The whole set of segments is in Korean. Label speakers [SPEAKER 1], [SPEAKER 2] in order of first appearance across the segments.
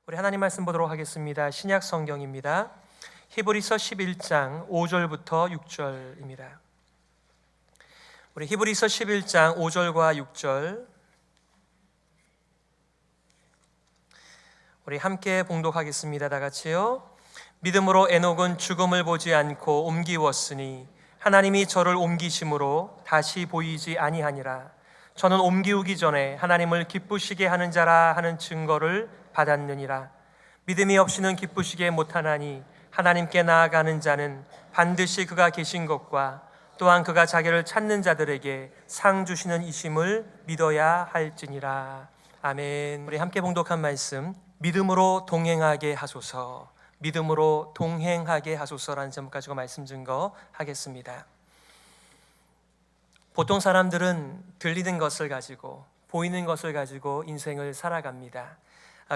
[SPEAKER 1] 우리 하나님 말씀 보도록 하겠습니다. 신약 성경입니다. 히브리서 11장 5절부터 6절입니다. 우리 히브리서 11장 5절과 6절 우리 함께 봉독하겠습니다. 다 같이요. 믿음으로 에녹은 죽음을 보지 않고 옮기웠으니 하나님이 저를 옮기심으로 다시 보이지 아니하니라. 저는 옮기우기 전에 하나님을 기쁘시게 하는 자라 하는 증거를 받았느니라. 믿음이 없이는 기쁘시게 못하나니 하나님께 나아가는 자는 반드시 그가 계신 것과 또한 그가 자기를 찾는 자들에게 상 주시는 이심을 믿어야 할지니라. 아멘. 우리 함께 봉독한 말씀, 믿음으로 동행하게 하소서, 믿음으로 동행하게 하소서라는 제목 가지고 말씀 증거하겠습니다. 보통 사람들은 들리는 것을 가지고, 보이는 것을 가지고 인생을 살아갑니다.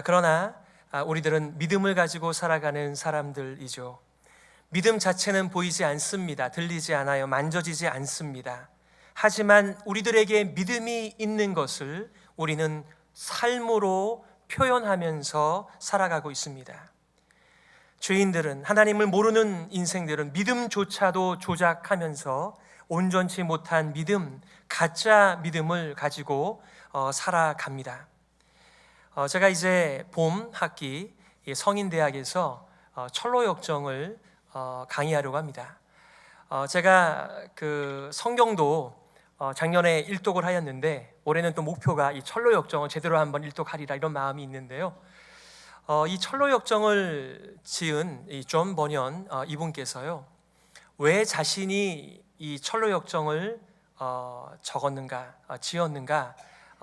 [SPEAKER 1] 그러나 우리들은 믿음을 가지고 살아가는 사람들이죠. 믿음 자체는 보이지 않습니다. 들리지 않아요. 만져지지 않습니다. 하지만 우리들에게 믿음이 있는 것을 우리는 삶으로 표현하면서 살아가고 있습니다. 죄인들은, 하나님을 모르는 인생들은 믿음조차도 조작하면서 온전치 못한 믿음, 가짜 믿음을 가지고 살아갑니다. 제가 이제 봄 학기 성인대학에서 철로역정을 강의하려고 합니다. 제가 그 성경도 작년에 일독을 하였는데 올해는 또 목표가 이 철로역정을 제대로 한번 일독하리라 이런 마음이 있는데요. 이 철로역정을 지은 이 존 버년 이분께서요, 왜 자신이 이 철로역정을 지었는가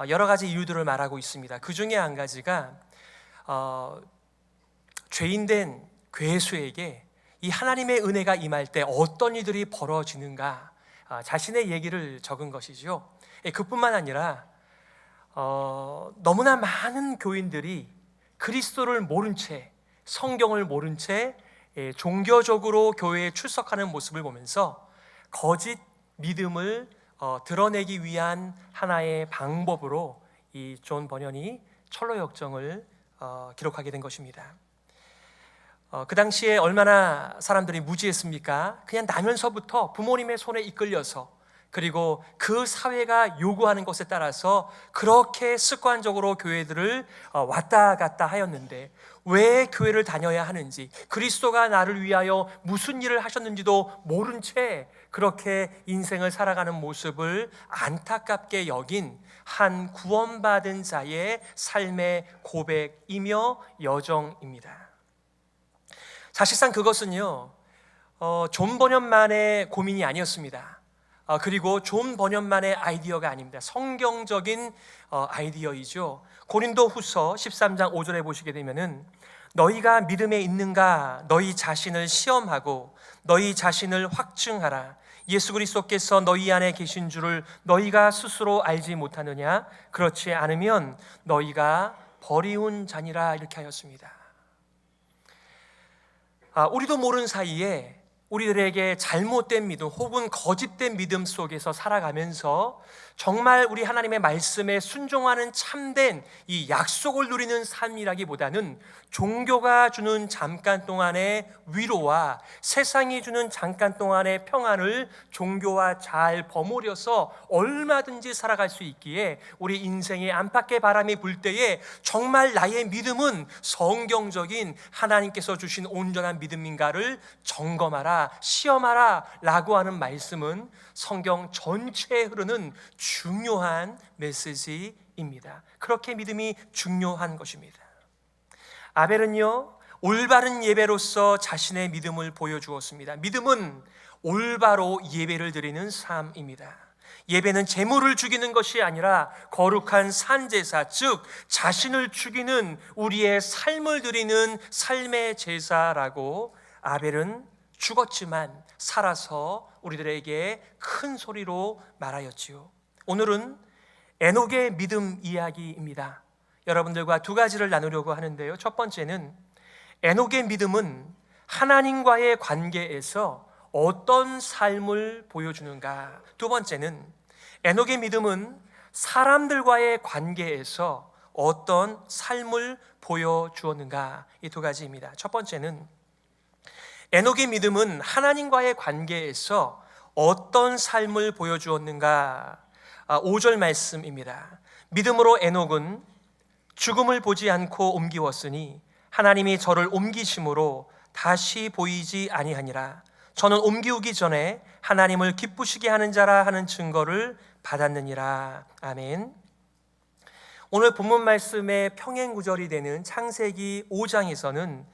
[SPEAKER 1] 여러 가지 이유들을 말하고 있습니다. 그 중에 한 가지가 죄인된 괴수에게 이 하나님의 은혜가 임할 때 어떤 일들이 벌어지는가 자신의 얘기를 적은 것이죠. 그뿐만 아니라 너무나 많은 교인들이 그리스도를 모른 채, 성경을 모른 채 종교적으로 교회에 출석하는 모습을 보면서 거짓 믿음을 드러내기 위한 하나의 방법으로 이 존 버년이 철로역정을 기록하게 된 것입니다. 그 당시에 얼마나 사람들이 무지했습니까? 그냥 나면서부터 부모님의 손에 이끌려서, 그리고 그 사회가 요구하는 것에 따라서 그렇게 습관적으로 교회들을 왔다 갔다 하였는데, 왜 교회를 다녀야 하는지, 그리스도가 나를 위하여 무슨 일을 하셨는지도 모른 채 그렇게 인생을 살아가는 모습을 안타깝게 여긴 한 구원받은 자의 삶의 고백이며 여정입니다. 사실상 그것은요, 존 버년만의 고민이 아니었습니다. 그리고 존 버년만의 아이디어가 아닙니다. 성경적인 아이디어이죠. 고린도후서 13장 5절에 보시게 되면은, 너희가 믿음에 있는가 너희 자신을 시험하고 너희 자신을 확증하라. 예수 그리스도께서 너희 안에 계신 줄을 너희가 스스로 알지 못하느냐? 그렇지 않으면 너희가 버리운 자니라. 이렇게 하였습니다. 우리도 모르는 사이에 우리들에게 잘못된 믿음 혹은 거짓된 믿음 속에서 살아가면서 정말 우리 하나님의 말씀에 순종하는 참된 이 약속을 누리는 삶이라기보다는 종교가 주는 잠깐 동안의 위로와 세상이 주는 잠깐 동안의 평안을 종교와 잘 버무려서 얼마든지 살아갈 수 있기에 우리 인생에 안팎의 바람이 불 때에 정말 나의 믿음은 성경적인 하나님께서 주신 온전한 믿음인가를 점검하라, 시험하라 라고 하는 말씀은 성경 전체에 흐르는 중요한 메시지입니다. 그렇게 믿음이 중요한 것입니다. 아벨은요, 올바른 예배로서 자신의 믿음을 보여주었습니다. 믿음은 올바로 예배를 드리는 삶입니다. 예배는 제물을 죽이는 것이 아니라 거룩한 산제사, 즉 자신을 죽이는 우리의 삶을 드리는 삶의 제사라고 아벨은 죽었지만 살아서 우리들에게 큰 소리로 말하였지요. 오늘은 에녹의 믿음 이야기입니다. 여러분들과 두 가지를 나누려고 하는데요. 첫 번째는 에녹의 믿음은 하나님과의 관계에서 어떤 삶을 보여주는가. 두 번째는 에녹의 믿음은 사람들과의 관계에서 어떤 삶을 보여주었는가? 이 두 가지입니다. 첫 번째는 에녹의 믿음은 하나님과의 관계에서 어떤 삶을 보여주었는가? 5절 말씀입니다. 믿음으로 에녹은 죽음을 보지 않고 옮기웠으니 하나님이 저를 옮기심으로 다시 보이지 아니하니라. 저는 옮기우기 전에 하나님을 기쁘시게 하는 자라 하는 증거를 받았느니라. 아멘. 오늘 본문 말씀의 평행 구절이 되는 창세기 5장에서는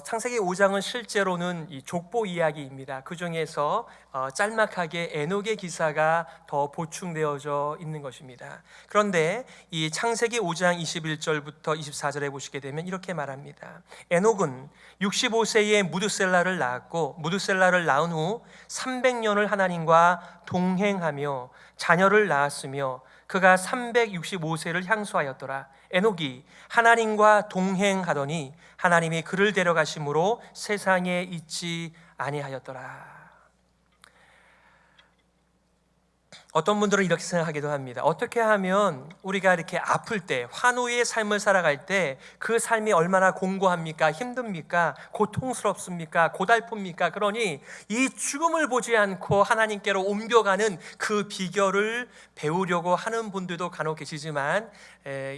[SPEAKER 1] 창세기 5장은 실제로는 이 족보 이야기입니다. 그 중에서 짤막하게 에녹의 기사가 더 보충되어져 있는 것입니다. 그런데 이 창세기 5장 21절부터 24절에 보시게 되면 이렇게 말합니다. 에녹은 65세에 무드셀라를 낳았고 무드셀라를 낳은 후 300년을 하나님과 동행하며 자녀를 낳았으며 그가 365세를 향수하였더라. 에녹이 하나님과 동행하더니 하나님이 그를 데려가심으로 세상에 있지 아니하였더라. 어떤 분들은 이렇게 생각하기도 합니다. 어떻게 하면 우리가 이렇게 아플 때, 환우의 삶을 살아갈 때 그 삶이 얼마나 공고합니까? 힘듭니까? 고통스럽습니까? 고달픕니까? 그러니 이 죽음을 보지 않고 하나님께로 옮겨가는 그 비결을 배우려고 하는 분들도 간혹 계시지만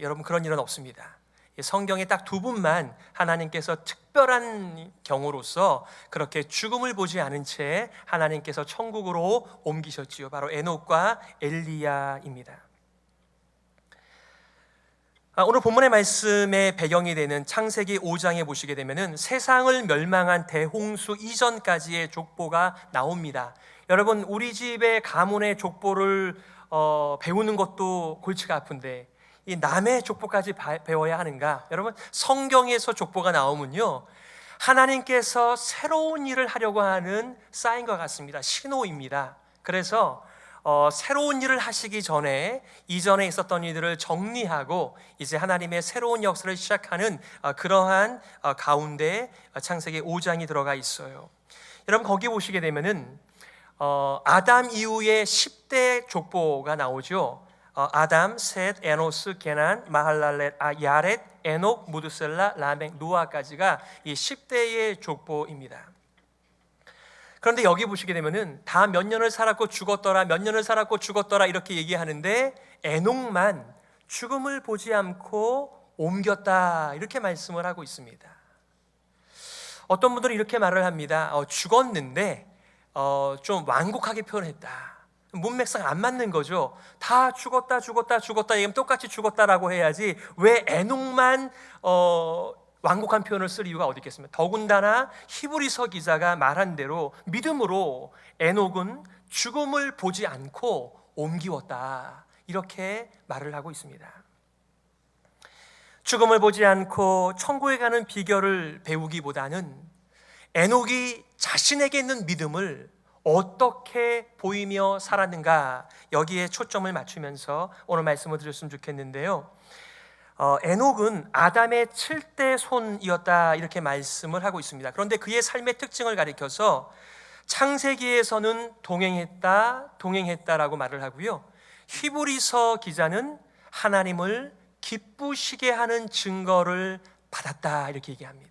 [SPEAKER 1] 여러분, 그런 일은 없습니다. 성경에 딱 두 분만 하나님께서 특별한 경우로서 그렇게 죽음을 보지 않은 채 하나님께서 천국으로 옮기셨지요. 바로 에녹과 엘리야입니다. 오늘 본문의 말씀의 배경이 되는 창세기 5장에 보시게 되면은 세상을 멸망한 대홍수 이전까지의 족보가 나옵니다. 여러분, 우리 집의 가문의 족보를 배우는 것도 골치가 아픈데 이 남의 족보까지 배워야 하는가? 여러분, 성경에서 족보가 나오면요, 하나님께서 새로운 일을 하려고 하는 사인과 같습니다. 신호입니다. 그래서 새로운 일을 하시기 전에 이전에 있었던 일들을 정리하고 이제 하나님의 새로운 역사를 시작하는 그러한 가운데 창세기 5장이 들어가 있어요. 여러분, 거기 보시게 되면은 아담 이후에 10대 족보가 나오죠. 아담, 셋, 에노스, 게난, 마할랄렛, 야렛, 에녹, 무드셀라, 라멕, 노아까지가 이 10대의 족보입니다. 그런데 여기 보시게 되면은 다 몇 년을 살았고 죽었더라, 몇 년을 살았고 죽었더라 이렇게 얘기하는데 에녹만 죽음을 보지 않고 옮겼다 이렇게 말씀을 하고 있습니다. 어떤 분들은 이렇게 말을 합니다. 죽었는데 좀 완곡하게 표현했다. 문맥상 안 맞는 거죠. 다 죽었다 얘기하면 똑같이 죽었다라고 해야지 왜 에녹만 완곡한 표현을 쓸 이유가 어디 있겠습니까? 더군다나 히브리서 기자가 말한 대로 믿음으로 에녹은 죽음을 보지 않고 옮기웠다 이렇게 말을 하고 있습니다. 죽음을 보지 않고 천국에 가는 비결을 배우기보다는 에녹이 자신에게 있는 믿음을 어떻게 보이며 살았는가, 여기에 초점을 맞추면서 오늘 말씀을 드렸으면 좋겠는데요. 에녹은 아담의 7대 손이었다 이렇게 말씀을 하고 있습니다. 그런데 그의 삶의 특징을 가리켜서 창세기에서는 동행했다라고 말을 하고요, 히브리서 기자는 하나님을 기쁘시게 하는 증거를 받았다 이렇게 얘기합니다.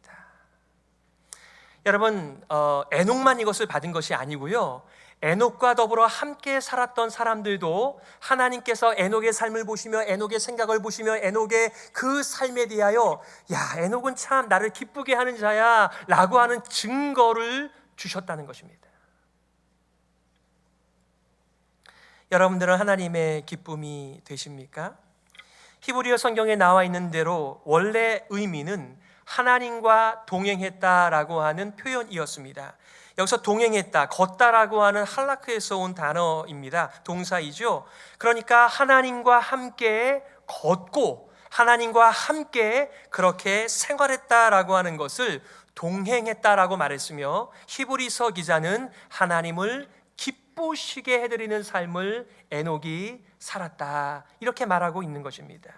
[SPEAKER 1] 여러분, 에녹만 이것을 받은 것이 아니고요, 에녹과 더불어 함께 살았던 사람들도 하나님께서 에녹의 삶을 보시며 에녹의 생각을 보시며 에녹의 그 삶에 대하여 야, 에녹은 참 나를 기쁘게 하는 자야 라고 하는 증거를 주셨다는 것입니다. 여러분들은 하나님의 기쁨이 되십니까? 히브리어 성경에 나와 있는 대로 원래 의미는 하나님과 동행했다라고 하는 표현이었습니다. 여기서 동행했다, 걷다라고 하는 할라크에서 온 단어입니다. 동사이죠. 그러니까 하나님과 함께 걷고 하나님과 함께 그렇게 생활했다라고 하는 것을 동행했다라고 말했으며, 히브리서 기자는 하나님을 기쁘시게 해드리는 삶을 에녹이 살았다 이렇게 말하고 있는 것입니다.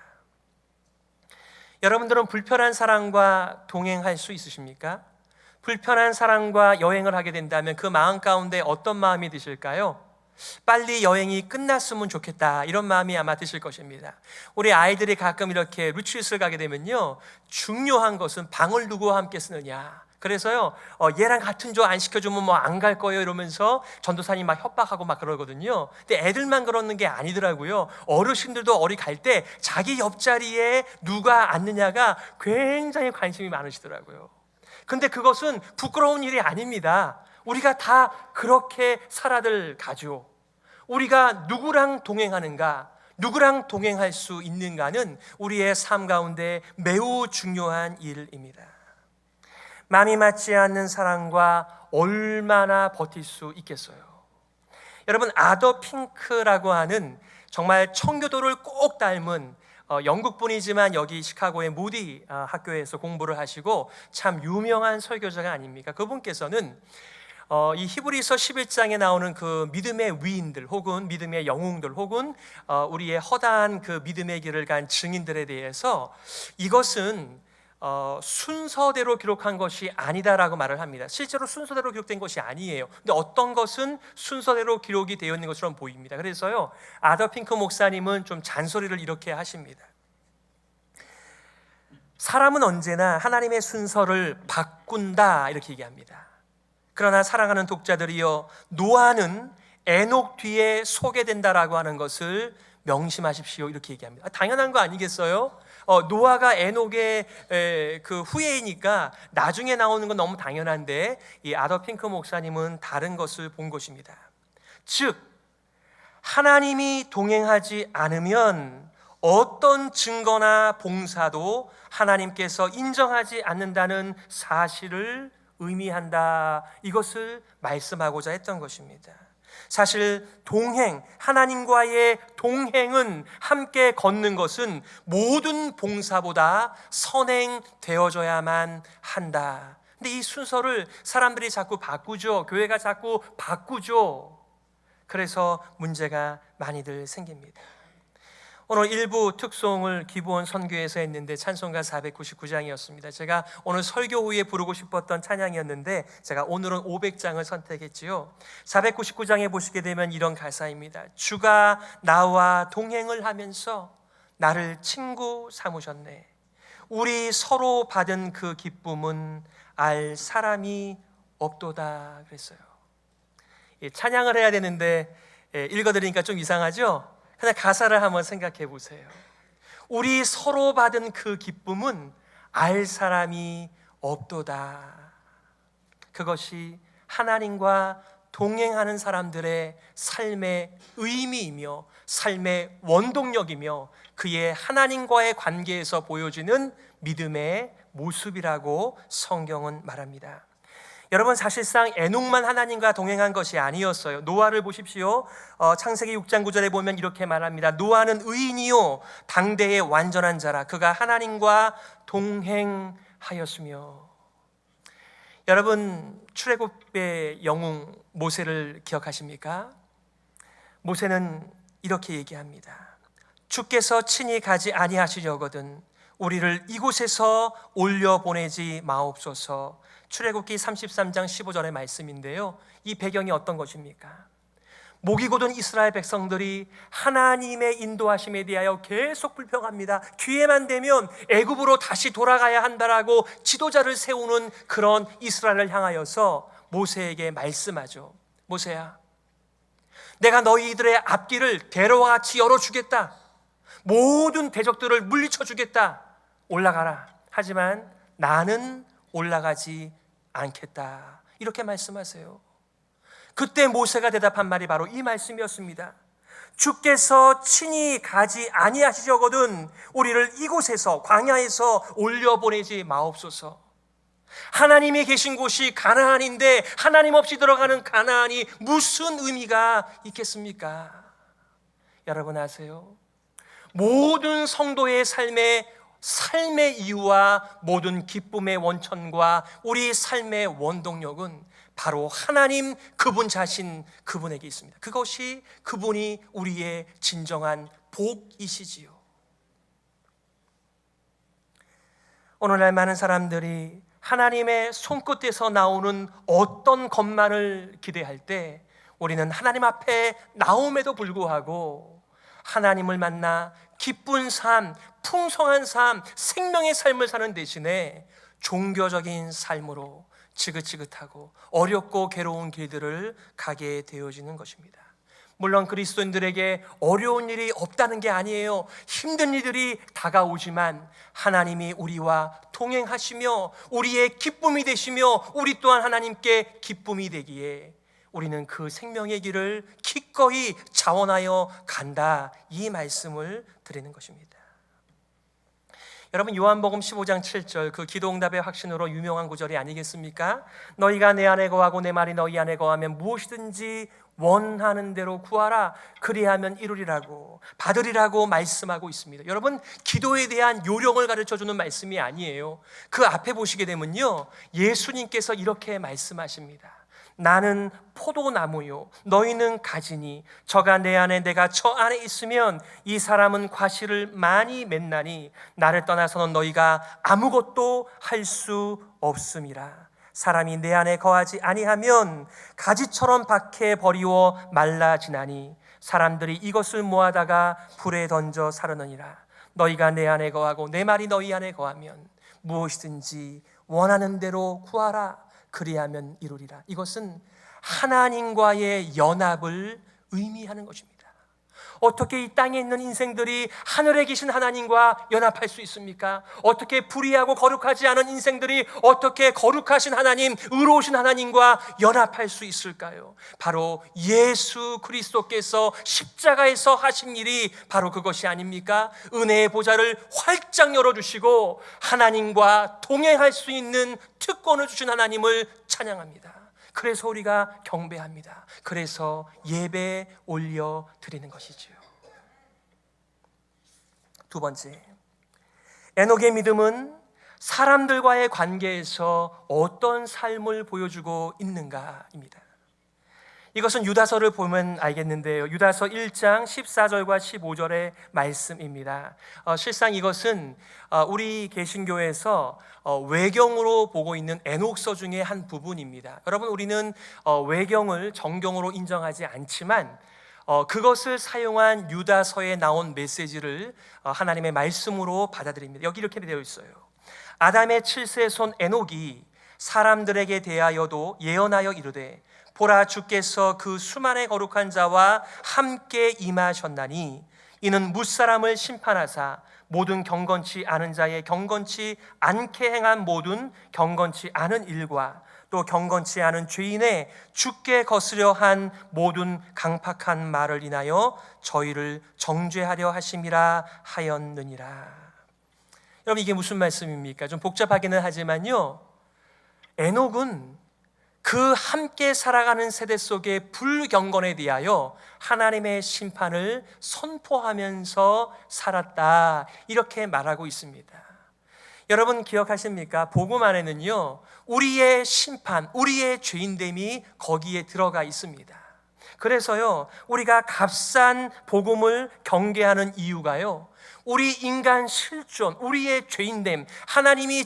[SPEAKER 1] 여러분들은 불편한 사람과 동행할 수 있으십니까? 불편한 사람과 여행을 하게 된다면 그 마음 가운데 어떤 마음이 드실까요? 빨리 여행이 끝났으면 좋겠다, 이런 마음이 아마 드실 것입니다. 우리 아이들이 가끔 이렇게 루트릿을 가게 되면요, 중요한 것은 방을 누구와 함께 쓰느냐. 그래서요, 얘랑 같은 조 안 시켜주면 뭐 안 갈 거예요 이러면서 전도사님 막 협박하고 막 그러거든요. 근데 애들만 그러는 게 아니더라고요. 어르신들도 어디 갈 때 자기 옆자리에 누가 앉느냐가 굉장히 관심이 많으시더라고요. 근데 그것은 부끄러운 일이 아닙니다. 우리가 다 그렇게 살아들 가죠. 우리가 누구랑 동행하는가, 누구랑 동행할 수 있는가는 우리의 삶 가운데 매우 중요한 일입니다. 마음이 맞지 않는 사랑과 얼마나 버틸 수 있겠어요? 여러분, 아더 핑크라고 하는 정말 청교도를 꼭 닮은 영국 분이지만 여기 시카고의 무디 학교에서 공부를 하시고 참 유명한 설교자가 아닙니까? 그분께서는 이 히브리서 11장에 나오는 그 믿음의 위인들 혹은 믿음의 영웅들 혹은 우리의 허다한 그 믿음의 길을 간 증인들에 대해서 이것은 순서대로 기록한 것이 아니다라고 말을 합니다. 실제로 순서대로 기록된 것이 아니에요. 근데 어떤 것은 순서대로 기록이 되어 있는 것처럼 보입니다. 그래서요, 아더 핑크 목사님은 좀 잔소리를 이렇게 하십니다. 사람은 언제나 하나님의 순서를 바꾼다, 이렇게 얘기합니다. 그러나 사랑하는 독자들이여, 노아는 에녹 뒤에 소개된다라고 하는 것을 명심하십시오, 이렇게 얘기합니다. 당연한 거 아니겠어요? 노아가 에녹의 그 후예이니까 나중에 나오는 건 너무 당연한데, 이 아더 핑크 목사님은 다른 것을 본 것입니다. 즉, 하나님이 동행하지 않으면 어떤 증거나 봉사도 하나님께서 인정하지 않는다는 사실을 의미한다, 이것을 말씀하고자 했던 것입니다. 사실 동행, 하나님과의 동행은, 함께 걷는 것은 모든 봉사보다 선행되어져야만 한다. 근데 이 순서를 사람들이 자꾸 바꾸죠. 교회가 자꾸 바꾸죠. 그래서 문제가 많이들 생깁니다. 오늘 일부 특송을 기부원 선교에서 했는데 찬송가 499장이었습니다. 제가 오늘 설교 후에 부르고 싶었던 찬양이었는데 제가 오늘은 500장을 선택했지요. 499장에 보시게 되면 이런 가사입니다. 주가 나와 동행을 하면서 나를 친구 삼으셨네. 우리 서로 받은 그 기쁨은 알 사람이 없도다, 그랬어요. 찬양을 해야 되는데 읽어드리니까 좀 이상하죠? 그냥 가사를 한번 생각해 보세요. 우리 서로 받은 그 기쁨은 알 사람이 없도다. 그것이 하나님과 동행하는 사람들의 삶의 의미이며 삶의 원동력이며 그의 하나님과의 관계에서 보여지는 믿음의 모습이라고 성경은 말합니다. 여러분, 사실상 에녹만 하나님과 동행한 것이 아니었어요. 노아를 보십시오. 창세기 6장 9절에 보면 이렇게 말합니다. 노아는 의인이요 당대의 완전한 자라. 그가 하나님과 동행하였으며. 여러분, 출애굽의 영웅 모세를 기억하십니까? 모세는 이렇게 얘기합니다. 주께서 친히 가지 아니하시려거든 우리를 이곳에서 올려보내지 마옵소서. 출애굽기 33장 15절의 말씀인데요, 이 배경이 어떤 것입니까? 목이 곧은 이스라엘 백성들이 하나님의 인도하심에 대하여 계속 불평합니다. 기회만 되면 애굽으로 다시 돌아가야 한다라고 지도자를 세우는 그런 이스라엘을 향하여서 모세에게 말씀하죠. 모세야, 내가 너희들의 앞길을 대로와 같이 열어주겠다. 모든 대적들을 물리쳐 주겠다. 올라가라. 하지만 나는 올라가지 않겠다, 이렇게 말씀하세요. 그때 모세가 대답한 말이 바로 이 말씀이었습니다. 주께서 친히 가지 아니하시려거든 우리를 이곳에서, 광야에서 올려보내지 마옵소서. 하나님이 계신 곳이 가나안인데 하나님 없이 들어가는 가나안이 무슨 의미가 있겠습니까? 여러분 아세요? 모든 성도의 삶의 이유와 모든 기쁨의 원천과 우리 삶의 원동력은 바로 하나님 그분 자신, 그분에게 있습니다. 그것이 그분이 우리의 진정한 복이시지요. 오늘날 많은 사람들이 하나님의 손끝에서 나오는 어떤 것만을 기대할 때 우리는 하나님 앞에 나옴에도 불구하고 하나님을 만나 기쁜 삶, 풍성한 삶, 생명의 삶을 사는 대신에 종교적인 삶으로 지긋지긋하고 어렵고 괴로운 길들을 가게 되어지는 것입니다. 물론 그리스도인들에게 어려운 일이 없다는 게 아니에요. 힘든 일들이 다가오지만 하나님이 우리와 동행하시며 우리의 기쁨이 되시며 우리 또한 하나님께 기쁨이 되기에 우리는 그 생명의 길을 기꺼이 자원하여 간다, 이 말씀을 드리는 것입니다. 여러분, 요한복음 15장 7절 그 기도응답의 확신으로 유명한 구절이 아니겠습니까? 너희가 내 안에 거하고 내 말이 너희 안에 거하면 무엇이든지 원하는 대로 구하라, 그리하면 이루리라고, 받으리라고 말씀하고 있습니다. 여러분, 기도에 대한 요령을 가르쳐주는 말씀이 아니에요. 그 앞에 보시게 되면요, 예수님께서 이렇게 말씀하십니다. 나는 포도나무요 너희는 가지니 저가 내 안에 내가 저 안에 있으면 이 사람은 과실을 많이 맺나니 나를 떠나서는 너희가 아무것도 할 수 없음이라. 사람이 내 안에 거하지 아니하면 가지처럼 밖에 버리워 말라지나니 사람들이 이것을 모아다가 불에 던져 사르느니라. 너희가 내 안에 거하고 내 말이 너희 안에 거하면 무엇이든지 원하는 대로 구하라, 그리하면 이루리라. 이것은 하나님과의 연합을 의미하는 것입니다. 어떻게 이 땅에 있는 인생들이 하늘에 계신 하나님과 연합할 수 있습니까? 어떻게 불의하고 거룩하지 않은 인생들이 어떻게 거룩하신 하나님, 의로우신 하나님과 연합할 수 있을까요? 바로 예수 그리스도께서 십자가에서 하신 일이 바로 그것이 아닙니까? 은혜의 보좌를 활짝 열어주시고 하나님과 동행할 수 있는 특권을 주신 하나님을 찬양합니다. 그래서 우리가 경배합니다. 그래서 예배 올려 드리는 것이지요. 두 번째, 에녹의 믿음은 사람들과의 관계에서 어떤 삶을 보여주고 있는가입니다. 이것은 유다서를 보면 알겠는데요, 유다서 1장 14절과 15절의 말씀입니다. 실상 이것은 우리 개신교에서 외경으로 보고 있는 에녹서 중에 한 부분입니다. 여러분, 우리는 외경을 정경으로 인정하지 않지만 그것을 사용한 유다서에 나온 메시지를 하나님의 말씀으로 받아들입니다. 여기 이렇게 되어 있어요. 아담의 7세 손 에녹이 사람들에게 대하여도 예언하여 이르되 보라, 주께서 그 수만의 거룩한 자와 함께 임하셨나니 이는 뭇사람을 심판하사 모든 경건치 않은 자의 경건치 않게 행한 모든 경건치 않은 일과 또 경건치 않은 죄인의 죽게 거스려 한 모든 강팍한 말을 인하여 저희를 정죄하려 하심이라 하였느니라. 여러분, 이게 무슨 말씀입니까? 좀 복잡하기는 하지만요, 에녹은 그 함께 살아가는 세대 속의 불경건에 대하여 하나님의 심판을 선포하면서 살았다, 이렇게 말하고 있습니다. 여러분, 기억하십니까? 복음 안에는요, 우리의 심판, 우리의 죄인됨이 거기에 들어가 있습니다. 그래서요, 우리가 값싼 복음을 경계하는 이유가요, 우리 인간 실존, 우리의 죄인됨, 하나님이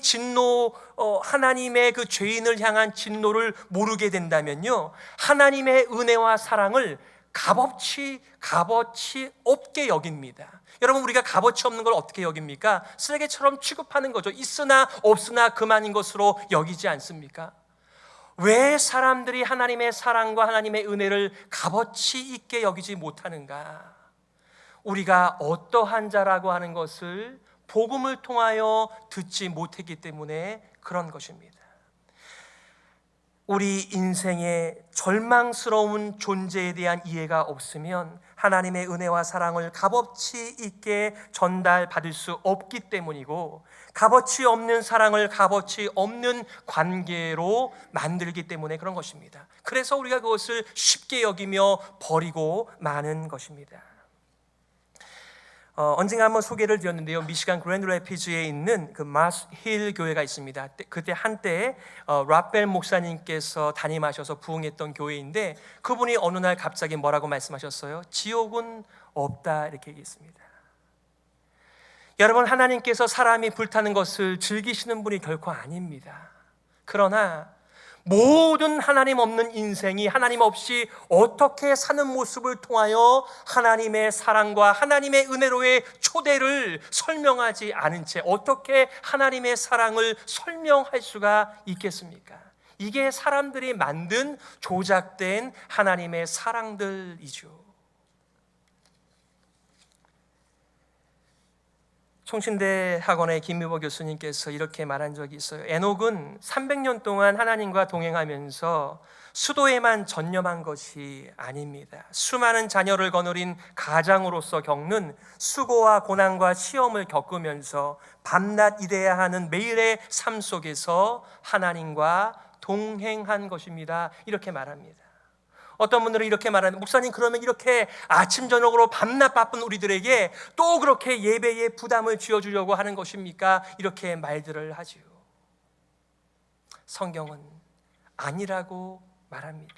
[SPEAKER 1] 하나님의 그 죄인을 향한 진노를 모르게 된다면요, 하나님의 은혜와 사랑을 값어치 없게 여깁니다. 여러분, 우리가 값어치 없는 걸 어떻게 여깁니까? 쓰레기처럼 취급하는 거죠. 있으나 없으나 그만인 것으로 여기지 않습니까? 왜 사람들이 하나님의 사랑과 하나님의 은혜를 값어치 있게 여기지 못하는가? 우리가 어떠한 자라고 하는 것을 복음을 통하여 듣지 못했기 때문에 그런 것입니다. 우리 인생의 절망스러운 존재에 대한 이해가 없으면 하나님의 은혜와 사랑을 값어치 있게 전달받을 수 없기 때문이고, 값어치 없는 사랑을 값어치 없는 관계로 만들기 때문에 그런 것입니다. 그래서 우리가 그것을 쉽게 여기며 버리고 마는 것입니다. 언젠가 한번 소개를 드렸는데요, 미시간 그랜드 래피즈에 있는 그 마스 힐 교회가 있습니다. 그때 한때 랍벨 목사님께서 담임하셔서 부흥했던 교회인데, 그분이 어느 날 갑자기 뭐라고 말씀하셨어요? 지옥은 없다, 이렇게 얘기했습니다. 여러분, 하나님께서 사람이 불타는 것을 즐기시는 분이 결코 아닙니다. 그러나 모든 하나님 없는 인생이 하나님 없이 어떻게 사는 모습을 통하여 하나님의 사랑과 하나님의 은혜로의 초대를 설명하지 않은 채 어떻게 하나님의 사랑을 설명할 수가 있겠습니까? 이게 사람들이 만든 조작된 하나님의 사랑들이죠. 총신대 학원의 김미보 교수님께서 이렇게 말한 적이 있어요. 에녹은 300년 동안 하나님과 동행하면서 수도에만 전념한 것이 아닙니다. 수많은 자녀를 거느린 가장으로서 겪는 수고와 고난과 시험을 겪으면서 밤낮 일해야 하는 매일의 삶 속에서 하나님과 동행한 것입니다. 이렇게 말합니다. 어떤 분들은 이렇게 말하는, 목사님 그러면 이렇게 아침 저녁으로 밤낮 바쁜 우리들에게 또 그렇게 예배에 부담을 지어주려고 하는 것입니까? 이렇게 말들을 하지요. 성경은 아니라고 말합니다.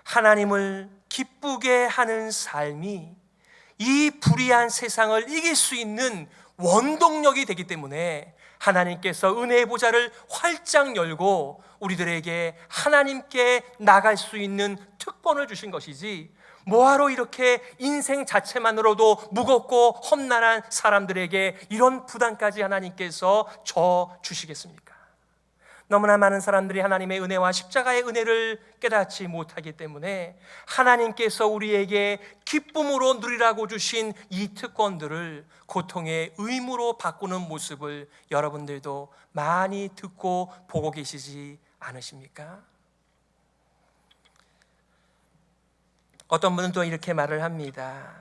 [SPEAKER 1] 하나님을 기쁘게 하는 삶이 이 불의한 세상을 이길 수 있는 원동력이 되기 때문에 하나님께서 은혜의 보좌를 활짝 열고 우리들에게 하나님께 나갈 수 있는 특권을 주신 것이지, 뭐하러 이렇게 인생 자체만으로도 무겁고 험난한 사람들에게 이런 부담까지 하나님께서 져 주시겠습니까? 너무나 많은 사람들이 하나님의 은혜와 십자가의 은혜를 깨닫지 못하기 때문에 하나님께서 우리에게 기쁨으로 누리라고 주신 이 특권들을 고통의 의무로 바꾸는 모습을 여러분들도 많이 듣고 보고 계시지 않으십니까? 어떤 분은 또 이렇게 말을 합니다.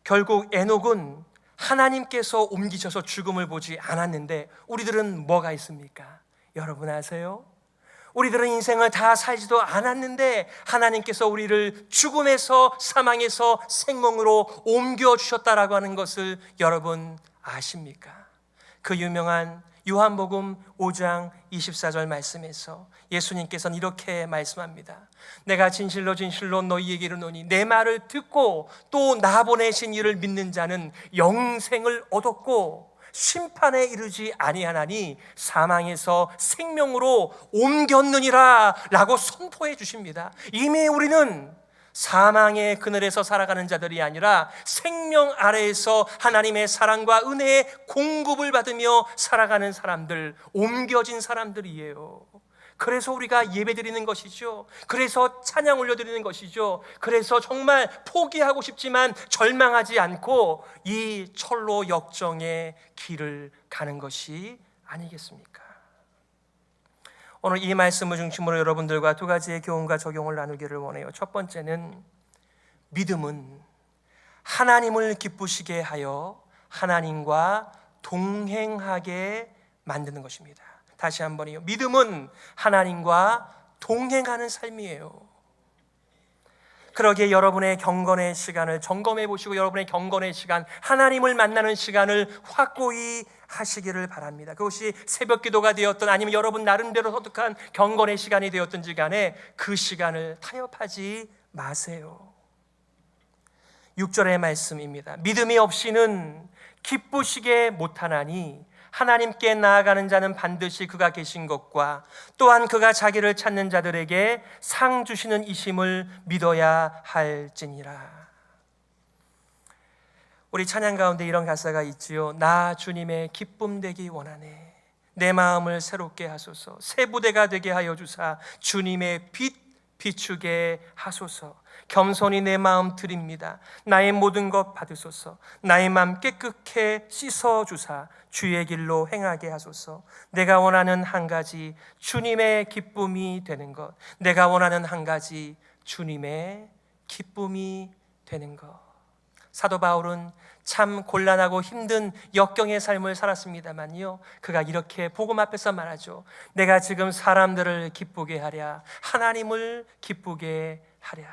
[SPEAKER 1] 결국 에녹은 하나님께서 옮기셔서 죽음을 보지 않았는데 우리들은 뭐가 있습니까? 여러분 아세요? 우리들은 인생을 다 살지도 않았는데 하나님께서 우리를 죽음에서 사망에서 생명으로 옮겨주셨다라고 하는 것을 여러분 아십니까? 그 유명한 요한복음 5장 24절 말씀에서 예수님께서는 이렇게 말씀합니다. 내가 진실로 진실로 너희에게 이르노니 내 말을 듣고 또 나 보내신 이를 믿는 자는 영생을 얻었고 심판에 이르지 아니하나니 사망에서 생명으로 옮겼느니라 라고 선포해 주십니다. 이미 우리는 사망의 그늘에서 살아가는 자들이 아니라 생명 아래에서 하나님의 사랑과 은혜의 공급을 받으며 살아가는 사람들, 옮겨진 사람들이에요. 그래서 우리가 예배드리는 것이죠. 그래서 찬양 올려드리는 것이죠. 그래서 정말 포기하고 싶지만 절망하지 않고 이 철로 역정의 길을 가는 것이 아니겠습니까? 오늘 이 말씀을 중심으로 여러분들과 두 가지의 교훈과 적용을 나누기를 원해요. 첫 번째는 믿음은 하나님을 기쁘시게 하여 하나님과 동행하게 만드는 것입니다. 다시 한번요. 믿음은 하나님과 동행하는 삶이에요. 그러기에 여러분의 경건의 시간을 점검해 보시고 여러분의 경건의 시간, 하나님을 만나는 시간을 확고히 하시기를 바랍니다. 그것이 새벽 기도가 되었든 아니면 여러분 나름대로 소득한 경건의 시간이 되었든지 간에 그 시간을 타협하지 마세요. 6절의 말씀입니다. 믿음이 없이는 기쁘시게 못하나니 하나님께 나아가는 자는 반드시 그가 계신 것과 또한 그가 자기를 찾는 자들에게 상 주시는 이심을 믿어야 할지니라. 우리 찬양 가운데 이런 가사가 있지요. 나 주님의 기쁨 되기 원하네. 내 마음을 새롭게 하소서. 새 부대가 되게 하여 주사 주님의 빛 비추게 하소서. 겸손히 내 마음 드립니다. 나의 모든 것 받으소서. 나의 마음 깨끗게 씻어주사 주의 길로 행하게 하소서. 내가 원하는 한 가지 주님의 기쁨이 되는 것. 내가 원하는 한 가지 주님의 기쁨이 되는 것. 사도 바울은 참 곤란하고 힘든 역경의 삶을 살았습니다만요, 그가 이렇게 복음 앞에서 말하죠. 내가 지금 사람들을 기쁘게 하랴, 하나님을 기쁘게 하랴.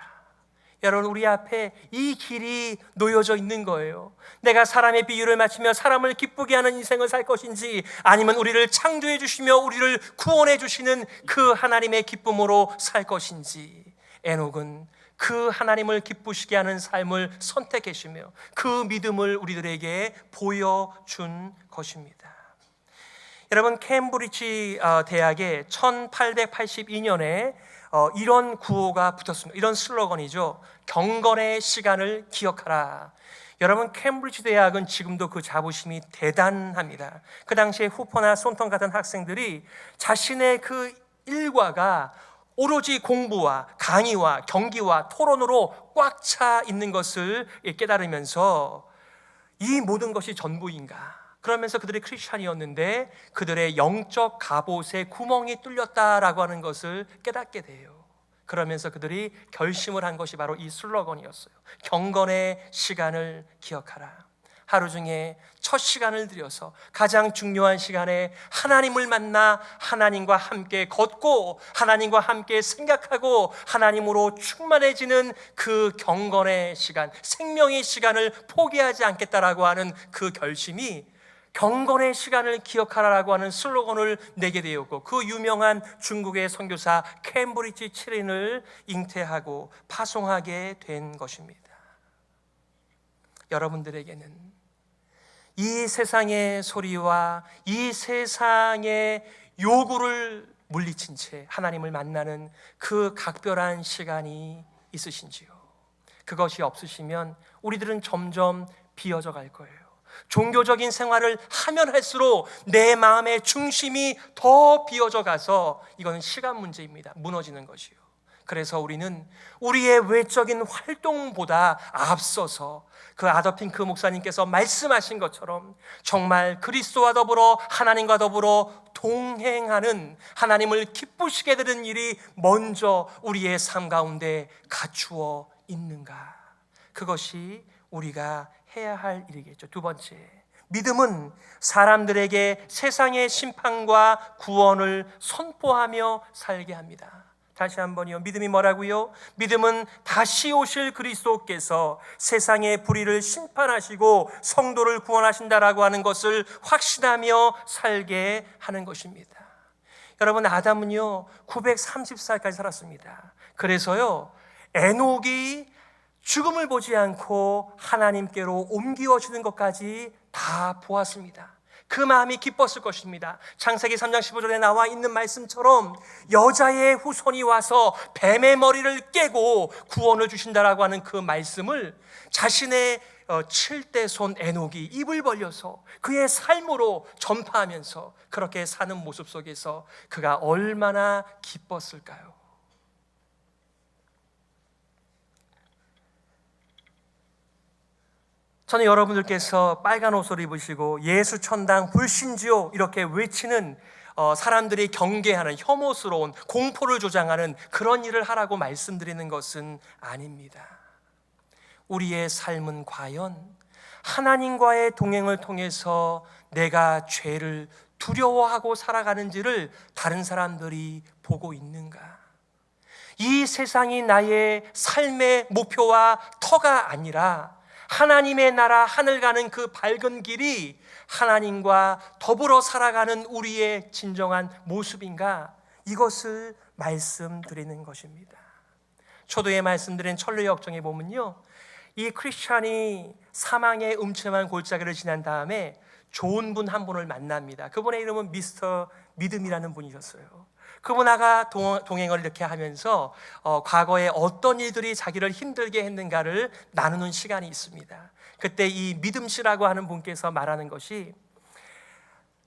[SPEAKER 1] 여러분, 우리 앞에 이 길이 놓여져 있는 거예요. 내가 사람의 비유를 맞추며 사람을 기쁘게 하는 인생을 살 것인지, 아니면 우리를 창조해 주시며 우리를 구원해 주시는 그 하나님의 기쁨으로 살 것인지. 에녹은 그 하나님을 기쁘시게 하는 삶을 선택하시며 그 믿음을 우리들에게 보여준 것입니다. 여러분, 케임브리지 대학에 1882년에 이런 구호가 붙었습니다. 이런 슬로건이죠. 경건의 시간을 기억하라. 여러분, 케임브리지 대학은 지금도 그 자부심이 대단합니다. 그 당시에 후퍼나 손턴 같은 학생들이 자신의 그 일과가 오로지 공부와 강의와 경기와 토론으로 꽉 차 있는 것을 깨달으면서 이 모든 것이 전부인가? 그러면서 그들이 크리스찬이었는데 그들의 영적 갑옷에 구멍이 뚫렸다라고 하는 것을 깨닫게 돼요. 그러면서 그들이 결심을 한 것이 바로 이 슬로건이었어요. 경건의 시간을 기억하라. 하루 중에 첫 시간을 들여서 가장 중요한 시간에 하나님을 만나 하나님과 함께 걷고 하나님과 함께 생각하고 하나님으로 충만해지는 그 경건의 시간, 생명의 시간을 포기하지 않겠다라고 하는 그 결심이 경건의 시간을 기억하라라고 하는 슬로건을 내게 되었고, 그 유명한 중국의 선교사 케임브리지 7인을 잉태하고 파송하게 된 것입니다. 여러분들에게는 이 세상의 소리와 이 세상의 요구를 물리친 채 하나님을 만나는 그 각별한 시간이 있으신지요? 그것이 없으시면 우리들은 점점 비어져 갈 거예요. 종교적인 생활을 하면 할수록 내 마음의 중심이 더 비어져 가서 이거는 시간 문제입니다. 무너지는 것이요. 그래서 우리는 우리의 외적인 활동보다 앞서서 그 아더핑크 목사님께서 말씀하신 것처럼 정말 그리스도와 더불어 하나님과 더불어 동행하는, 하나님을 기쁘시게 되는 일이 먼저 우리의 삶 가운데 갖추어 있는가? 그것이 우리가 해야 할 일이겠죠. 두 번째, 믿음은 사람들에게 세상의 심판과 구원을 선포하며 살게 합니다. 다시 한번요. 믿음이 뭐라고요? 믿음은 다시 오실 그리스도께서 세상의 불의를 심판하시고 성도를 구원하신다라고 하는 것을 확신하며 살게 하는 것입니다. 여러분, 아담은요 930살까지 살았습니다. 그래서요 에녹이 죽음을 보지 않고 하나님께로 옮겨지는 것까지 다 보았습니다. 그 마음이 기뻤을 것입니다. 창세기 3장 15절에 나와 있는 말씀처럼 여자의 후손이 와서 뱀의 머리를 깨고 구원을 주신다라고 하는 그 말씀을 자신의 7대 손 에녹이 입을 벌려서 그의 삶으로 전파하면서 그렇게 사는 모습 속에서 그가 얼마나 기뻤을까요? 저는 여러분들께서 빨간 옷을 입으시고 예수 천당 불신지요 이렇게 외치는 사람들이 경계하는 혐오스러운 공포를 조장하는 그런 일을 하라고 말씀드리는 것은 아닙니다. 우리의 삶은 과연 하나님과의 동행을 통해서 내가 죄를 두려워하고 살아가는지를 다른 사람들이 보고 있는가? 이 세상이 나의 삶의 목표와 터가 아니라 하나님의 나라 하늘 가는 그 밝은 길이 하나님과 더불어 살아가는 우리의 진정한 모습인가? 이것을 말씀드리는 것입니다. 초도에 말씀드린 천류의 역정에 보면요, 이 크리스찬이 사망의 음침한 골짜기를 지난 다음에 좋은 분 한 분을 만납니다. 그분의 이름은 미스터 믿음이라는 분이셨어요. 그분하고 동행을 이렇게 하면서 과거에 어떤 일들이 자기를 힘들게 했는가를 나누는 시간이 있습니다. 그때 이 믿음 씨라고 하는 분께서 말하는 것이,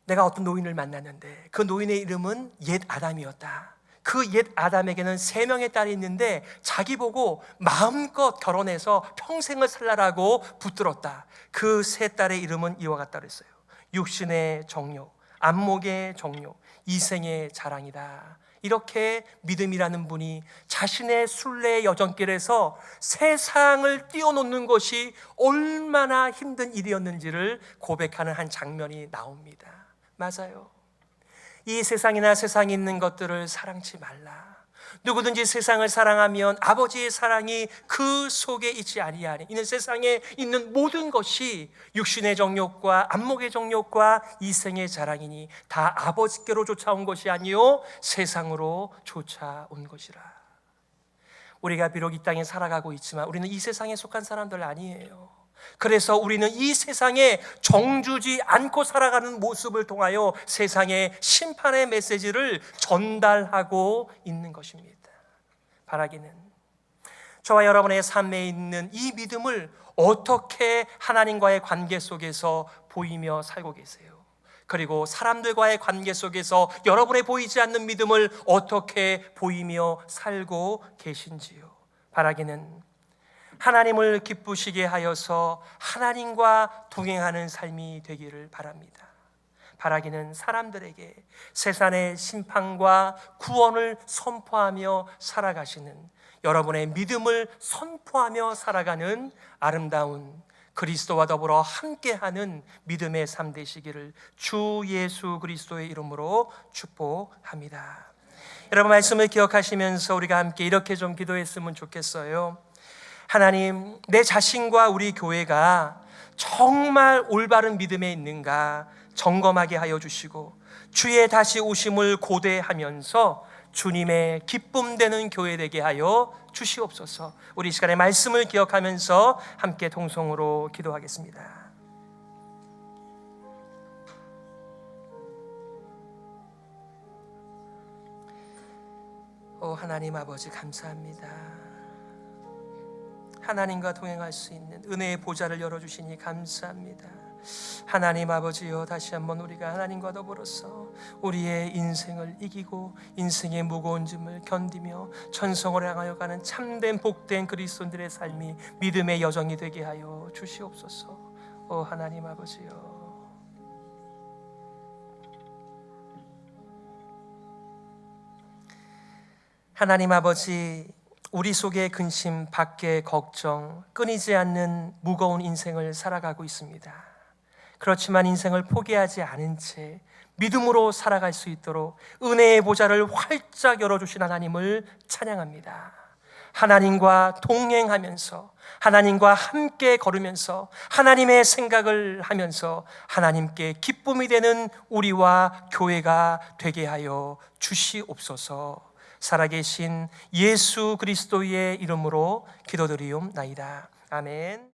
[SPEAKER 1] 내가 어떤 노인을 만났는데 그 노인의 이름은 옛 아담이었다. 그 옛 아담에게는 3명의 딸이 있는데 자기 보고 마음껏 결혼해서 평생을 살라라고 붙들었다. 그 3딸의 이름은 이와 같다 그랬어요. 육신의 정욕, 안목의 정욕, 이생의 자랑이다. 이렇게 믿음이라는 분이 자신의 순례 여정길에서 세상을 뛰어넘는 것이 얼마나 힘든 일이었는지를 고백하는 한 장면이 나옵니다. 맞아요. 이 세상이나 세상에 있는 것들을 사랑치 말라. 누구든지 세상을 사랑하면 아버지의 사랑이 그 속에 있지 아니하니. 이는 세상에 있는 모든 것이 육신의 정욕과 안목의 정욕과 이생의 자랑이니 다 아버지께로 쫓아온 것이 아니요 세상으로 쫓아온 것이라. 우리가 비록 이 땅에 살아가고 있지만 우리는 이 세상에 속한 사람들 아니에요. 그래서 우리는 이 세상에 정주지 않고 살아가는 모습을 통하여 세상에 심판의 메시지를 전달하고 있는 것입니다. 바라기는 저와 여러분의 삶에 있는 이 믿음을 어떻게 하나님과의 관계 속에서 보이며 살고 계세요? 그리고 사람들과의 관계 속에서 여러분의 보이지 않는 믿음을 어떻게 보이며 살고 계신지요? 바라기는 하나님을 기쁘시게 하여서 하나님과 동행하는 삶이 되기를 바랍니다. 바라기는 사람들에게 세상의 심판과 구원을 선포하며 살아가시는, 여러분의 믿음을 선포하며 살아가는 아름다운 그리스도와 더불어 함께하는 믿음의 삶 되시기를 주 예수 그리스도의 이름으로 축복합니다. 여러분, 말씀을 기억하시면서 우리가 함께 이렇게 좀 기도했으면 좋겠어요. 하나님, 내 자신과 우리 교회가 정말 올바른 믿음에 있는가 점검하게 하여 주시고, 주의 다시 오심을 고대하면서 주님의 기쁨 되는 교회 되게 하여 주시옵소서. 우리 이 시간에 말씀을 기억하면서 함께 통성으로 기도하겠습니다. 오 하나님 아버지, 감사합니다. 하나님과 동행할 수 있는 은혜의 보좌를 열어주시니 감사합니다. 하나님 아버지여, 다시 한번 우리가 하나님과 더불어서 우리의 인생을 이기고 인생의 무거운 짐을 견디며 천성을 향하여 가는 참된 복된 그리스도인들의 삶이 믿음의 여정이 되게 하여 주시옵소서. 오 하나님 아버지여, 하나님 아버지, 우리 속의 근심, 밖의 걱정, 끊이지 않는 무거운 인생을 살아가고 있습니다. 그렇지만 인생을 포기하지 않은 채 믿음으로 살아갈 수 있도록 은혜의 보좌를 활짝 열어주신 하나님을 찬양합니다. 하나님과 동행하면서, 하나님과 함께 걸으면서, 하나님의 생각을 하면서 하나님께 기쁨이 되는 우리와 교회가 되게 하여 주시옵소서. 살아계신 예수 그리스도의 이름으로 기도드리옵나이다. 아멘.